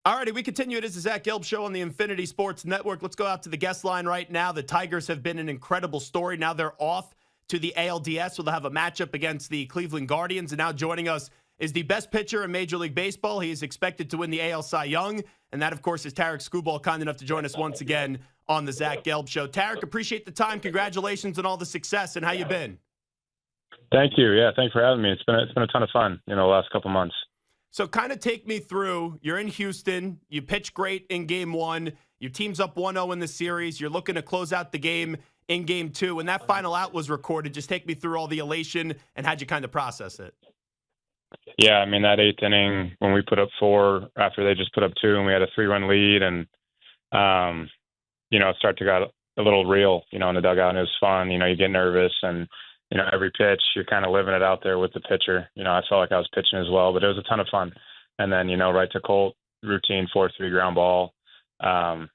Alrighty, we continue. It is the Zach Gelb Show on the Infinity Sports Network. Let's go out to the guest line right now. The Tigers have been an incredible story. Now they're off to the ALDS, so they'll have a matchup against the Cleveland Guardians. And now joining us is the best pitcher in Major League Baseball. He is expected to win the AL Cy Young. And that, of course, is Tarik Skubal, kind enough to join us once again on the Zach Gelb Show. Tarik, appreciate the time. Congratulations on all the success, and how you been? Thank you. Yeah, thanks for having me. It's been a ton of fun, the last couple months. So kind of take me through, you're in Houston, you pitch great in game one, your team's up 1-0 in the series, you're looking to close out the game in game two. When that final out was recorded, just take me through all the elation and how'd you kind of process it? Yeah, I mean, that eighth inning when we put up 4 after they just put up 2 and we had a 3-run lead and, it started to get a little real, in the dugout, and it was fun. You get nervous and, every pitch, you're kind of living it out there with the pitcher. I felt like I was pitching as well, but it was a ton of fun. And then, right to Colt, routine 4-3 ground ball. And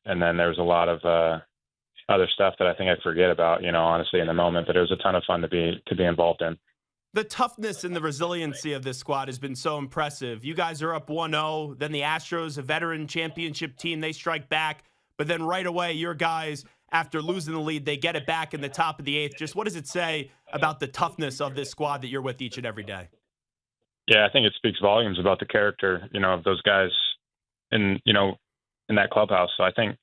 then there was a lot of other stuff that I think I forget about, honestly, in the moment. But it was a ton of fun to be involved in. The toughness and the resiliency of this squad has been so impressive. You guys are up 1-0. Then the Astros, a veteran championship team, they strike back. But then right away, your guys, after losing the lead, they get it back in the top of the eighth. Just what does it say about the toughness of this squad that you're with each and every day? Yeah, I think it speaks volumes about the character, of those guys in that clubhouse. So I think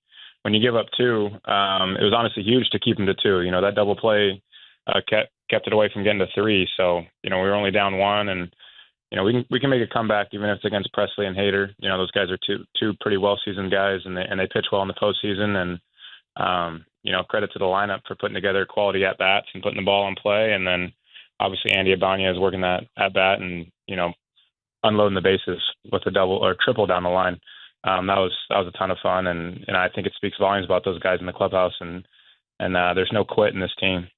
when you give up 2, it was honestly huge to keep them to 2. That double play kept it away from getting to 3. So, we were only down 1 and, we can make a comeback even if it's against Presley and Hader. Those guys are two pretty well-seasoned guys and they pitch well in the postseason. And, credit to the lineup for putting together quality at-bats and putting the ball in play. And then obviously Andy Ibanez is working that at-bat and, unloading the bases with a double or triple down the line. That was a ton of fun. And I think it speaks volumes about those guys in the clubhouse and there's no quit in this team.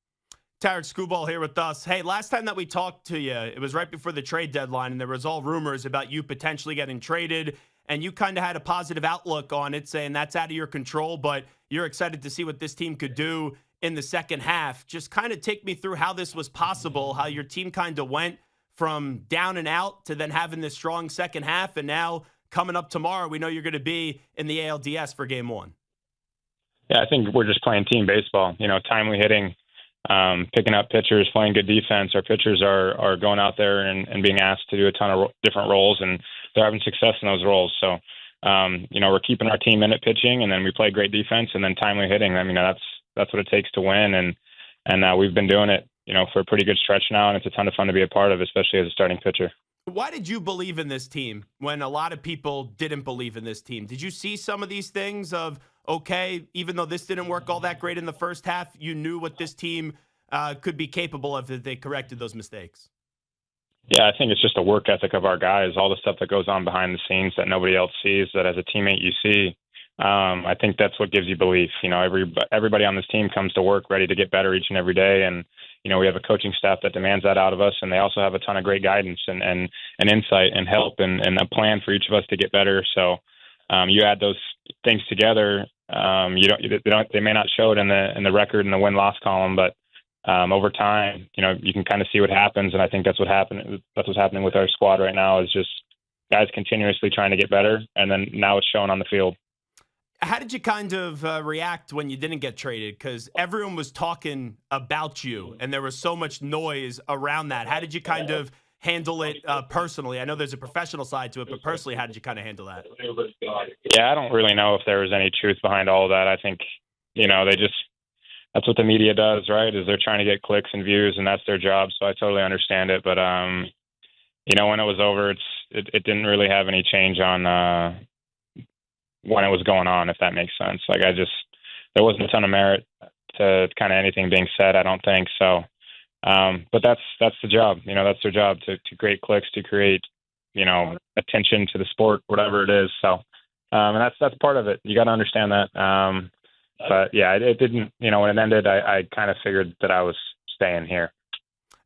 Tarik Skubal here with us. Hey, last time that we talked to you, it was right before the trade deadline, and there was all rumors about you potentially getting traded, and you kind of had a positive outlook on it, saying that's out of your control, but you're excited to see what this team could do in the second half. Just kind of take me through how this was possible, how your team kind of went from down and out to then having this strong second half, and now coming up tomorrow, we know you're going to be in the ALDS for game 1. Yeah, I think we're just playing team baseball, timely hitting, picking up pitchers, playing good defense. Our pitchers are going out there and being asked to do a ton of different roles, and they're having success in those roles. So, we're keeping our team in it pitching, and then we play great defense, and then timely hitting. I mean, that's what it takes to win, and we've been doing it, for a pretty good stretch now, and it's a ton of fun to be a part of, especially as a starting pitcher. Why did you believe in this team when a lot of people didn't believe in this team? Did you see some of these things of, okay, even though this didn't work all that great in the first half, you knew what this team could be capable of if they corrected those mistakes? Yeah, I think it's just the work ethic of our guys, all the stuff that goes on behind the scenes that nobody else sees, that as a teammate you see. I think that's what gives you belief. Everybody on this team comes to work ready to get better each and every day, and we have a coaching staff that demands that out of us, and they also have a ton of great guidance and insight and help and a plan for each of us to get better. So you add those things together. They may not show it in the record in the win-loss column, but over time, you can kind of see what happens, and I think that's what's happening with our squad right now is just guys continuously trying to get better, and then now it's showing on the field. How did you kind of react when you didn't get traded? Because everyone was talking about you, and there was so much noise around that. How did you kind of handle it personally? I know there's a professional side to it, but personally, how did you kind of handle that? Yeah, I don't really know if there was any truth behind all of that. I think, that's what the media does, right, is they're trying to get clicks and views, and that's their job, so I totally understand it. But, when it was over, it didn't really have any change on when it was going on, if that makes sense. Like, there wasn't a ton of merit to kind of anything being said, I don't think. So, but that's the job. That's their job to create clicks, to create, attention to the sport, whatever it is. So, and that's part of it. You got to understand that. But yeah, it didn't, when it ended, I kind of figured that I was staying here.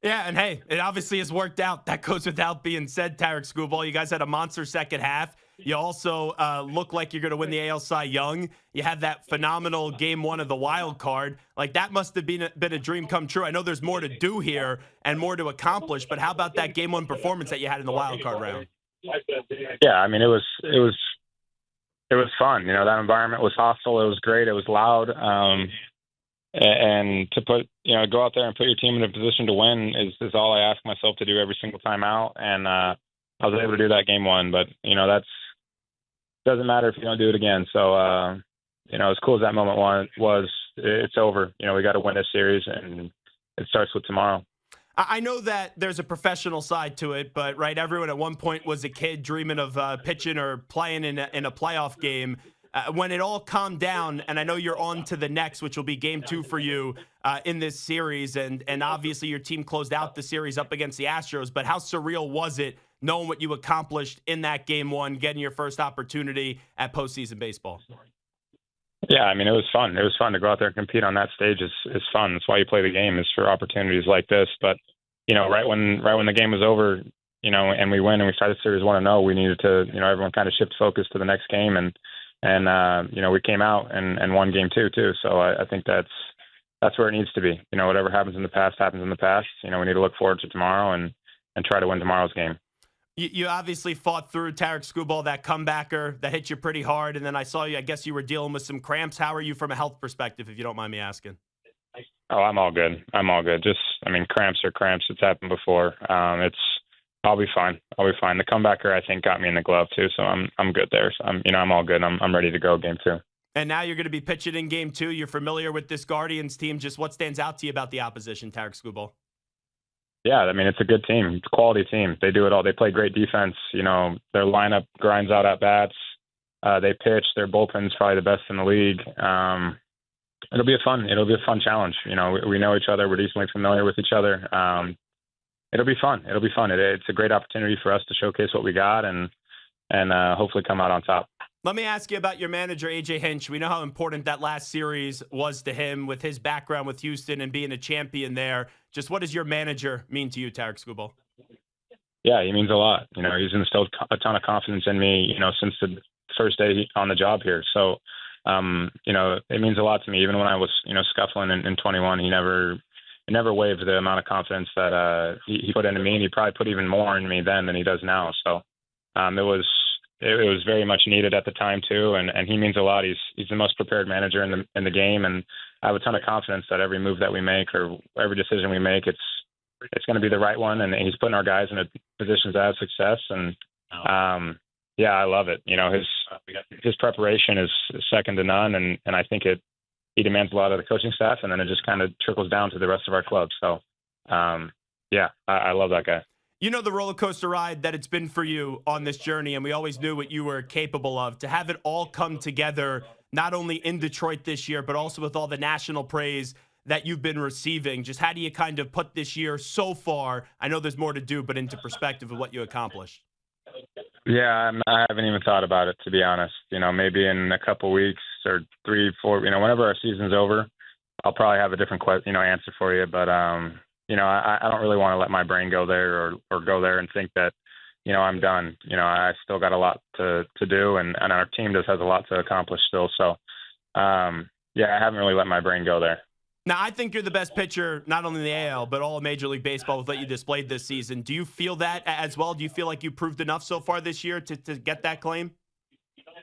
Yeah, and hey, it obviously has worked out. That goes without being said, Tarik Skubal. You guys had a monster second half. You also look like you're going to win the AL Cy Young. You had that phenomenal game 1 of the wild card. Like, that must have been a dream come true. I know there's more to do here and more to accomplish, but how about that game 1 performance that you had in the wild card round? Yeah, I mean, it was it was fun. You know, that environment was hostile. It was great. It was loud. And to put, go out there and put your team in a position to win is all I ask myself to do every single time out. And I was able to do that game one, but that's doesn't matter if you don't do it again. So, as cool as that moment was, it's over. We got to win this series, and it starts with tomorrow. I know that there's a professional side to it, but right, everyone at one point was a kid dreaming of pitching or playing in a playoff game. When it all calmed down, and I know you're on to the next, which will be game 2 for you in this series, and obviously your team closed out the series up against the Astros, but how surreal was it knowing what you accomplished in that game 1, getting your first opportunity at postseason baseball? Yeah, I mean, it was fun. It was fun to go out there and compete on that stage. Is fun. That's why you play the game, is for opportunities like this. But right when the game was over, and we win and we started series 1-0, we needed to, everyone kind of shift focus to the next game, and we came out and won game 2 too. So I think that's where it needs to be. Whatever happens in the past happens in the past. We need to look forward to tomorrow and try to win tomorrow's game. You obviously fought through Tarik Skubal, that comebacker that hit you pretty hard, and then I saw you. I guess you were dealing with some cramps. How are you from a health perspective, if you don't mind me asking? Oh, I'm all good. Cramps are cramps. It's happened before. I'll be fine. The comebacker, I think, got me in the glove too, so I'm good there. So I'm all good. I'm ready to go game 2. And now you're going to be pitching in game 2. You're familiar with this Guardians team. Just what stands out to you about the opposition, Tarik Skubal? Yeah, I mean, it's a good team. It's a quality team. They do it all. They play great defense. Their lineup grinds out at bats. They pitch. Their bullpen's probably the best in the league. It'll be a fun challenge. We know each other. We're decently familiar with each other. It'll be fun. It's a great opportunity for us to showcase what we got and hopefully come out on top. Let me ask you about your manager, AJ Hinch. We know how important that last series was to him with his background with Houston and being a champion there. Just what does your manager mean to you, Tarik Skubal? Yeah, he means a lot. He's instilled a ton of confidence in me, since the first day on the job here. So, it means a lot to me. Even when I was, scuffling in 21, he never waived the amount of confidence that he put into me, and he probably put even more in me then than he does now. So it was very much needed at the time too, and he means a lot. He's the most prepared manager in the game, and I have a ton of confidence that every move that we make or every decision we make, it's going to be the right one, and he's putting our guys in positions to have success. And yeah, I love it. His preparation is second to none, and I think he demands a lot of the coaching staff, and then it just kind of trickles down to the rest of our club. So, yeah, I love that guy. The roller coaster ride that it's been for you on this journey, and we always knew what you were capable of. To have it all come together, not only in Detroit this year, but also with all the national praise that you've been receiving. Just how do you kind of put this year so far? I know there's more to do, but into perspective of what you accomplished. Yeah, I haven't even thought about it, to be honest. Maybe in a couple weeks or 3, 4, whenever our season's over, I'll probably have a different answer for you. But I don't really want to let my brain go there or go there and think that, I'm done. I still got a lot to do, and our team has a lot to accomplish still. So, yeah, I haven't really let my brain go there. Now, I think you're the best pitcher, not only in the AL, but all of Major League Baseball with what you displayed this season. Do you feel that as well? Do you feel like you proved enough so far this year to get that claim?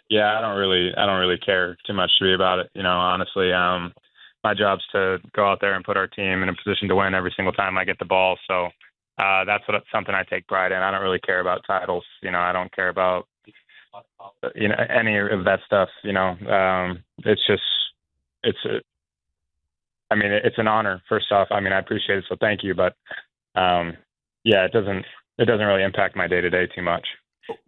Yeah, I don't really care too much to be about it. Honestly, my job's to go out there and put our team in a position to win every single time I get the ball. So that's something I take pride in. I don't really care about titles. I don't care about any of that stuff. It's an honor. First off, I appreciate it, so thank you. But yeah, it doesn't really impact my day-to-day too much.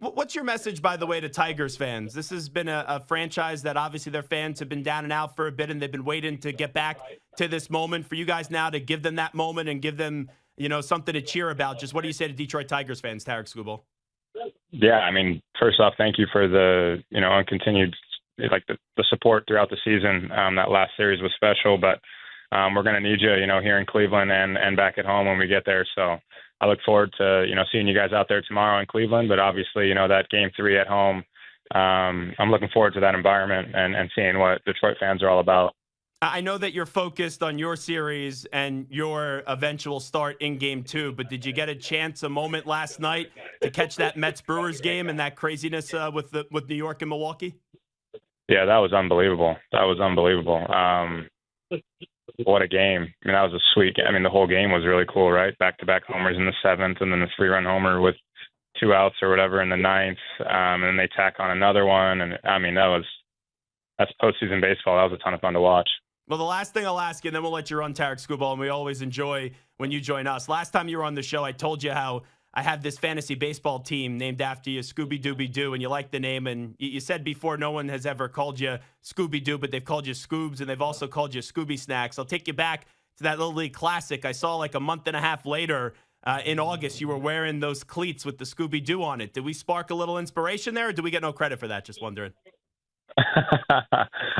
What's your message, by the way, to Tigers fans? This has been a franchise that obviously their fans have been down and out for a bit, and they've been waiting to get back to this moment. For you guys now to give them that moment and give them, something to cheer about. Just what do you say to Detroit Tigers fans, Tarik Skubal? Yeah, first off, thank you for the, uncontinued, the support throughout the season. That last series was special, but we're going to need you, here in Cleveland and back at home when we get there. So I look forward to, seeing you guys out there tomorrow in Cleveland, but obviously, that game 3 at home, I'm looking forward to that environment and seeing what Detroit fans are all about. I know that you're focused on your series and your eventual start in game 2, but did you get a moment last night to catch that Mets-Brewers game and that craziness with New York and Milwaukee? Yeah, that was unbelievable. That was unbelievable. What a game. I mean, that was a sweet game. I mean, the whole game was really cool, right? Back-to-back homers in the seventh, and then the 3-run homer with 2 outs or whatever in the ninth, and then they tack on another one. And, I mean, that's postseason baseball. That was a ton of fun to watch. Well, the last thing I'll ask you, and then we'll let you run, Tarik Skubal, and we always enjoy when you join us. Last time you were on the show, I told you how I have this fantasy baseball team named after you, Scooby Dooby Doo, and you like the name. And you said before no one has ever called you Scooby Doo, but they've called you Scoobs, and they've also called you Scooby Snacks. I'll take you back to that Little League Classic. I saw like a month and a half later in August, you were wearing those cleats with the Scooby Doo on it. Did we spark a little inspiration there, or did we get no credit for that? Just wondering.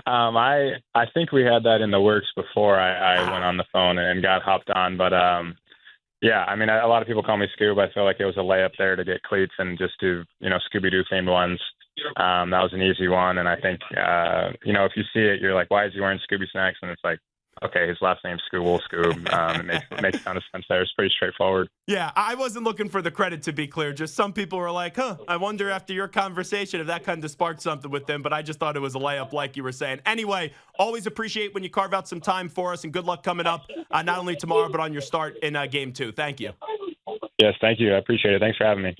I think we had that in the works before I went on the phone and got hopped on, but yeah, I mean, a lot of people call me Scoob. I feel like it was a layup there to get cleats and just do, Scooby-Doo themed ones. That was an easy one, and I think, if you see it, you're like, why is he wearing Scooby Snacks? And it's like, okay, his last name's Skubal, Scoob. It makes a ton of sense there. It's pretty straightforward. Yeah, I wasn't looking for the credit, to be clear. Just some people were like, I wonder after your conversation if that kind of sparked something with them. But I just thought it was a layup, like you were saying. Anyway, always appreciate when you carve out some time for us, and good luck coming up, not only tomorrow, but on your start in Game 2. Thank you. Yes, thank you. I appreciate it. Thanks for having me.